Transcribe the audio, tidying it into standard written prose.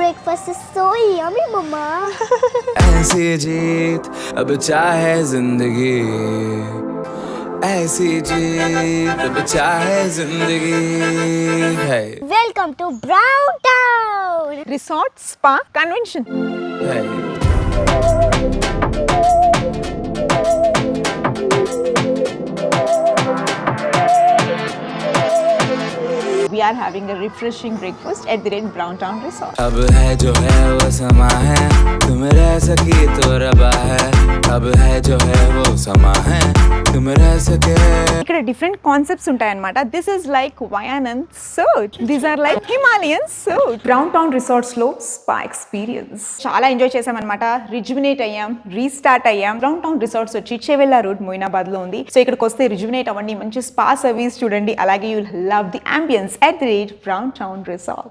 breakfast is so yummy, mama. ऐसी जीत अब चाहे जिंदगी, ऐसी जीत अब चाहे जिंदगी है। Welcome to Brown Town. Resort Spa Convention. है। We are having a refreshing breakfast at the Red Brown Town Resort. अब है जो है वो समा है, तुम रह सकी तो रबा है। अब है जो है वो समा है, तुम रह सके। ఇక్కడ డిఫరెంట్ కాన్సెప్ట్స్ ఉంటాయన్నమాట. This is like Wayanad suite, these are like Himalayan suite. Brown Town Resorts లో స్పా ఎక్స్పీరియన్స్ చాలా ఎంజాయ్ చేసామన్నమాట. రిజువినేట్ అయ్యాం, రీస్టార్ట్ అయ్యాం. బ్రౌన్ టౌన్ రిసార్ట్స్ వచ్చి చెవెల్లా రోడ్ మొయినాబాద్ లో ఉంది. సో ఇక్కడికి వస్తే రిజువినేట్ అవ్వండి, మంచి స్పా సర్వీస్ చూడండి, అలాగే you'll love the ambience at the Red Brown Town Resort.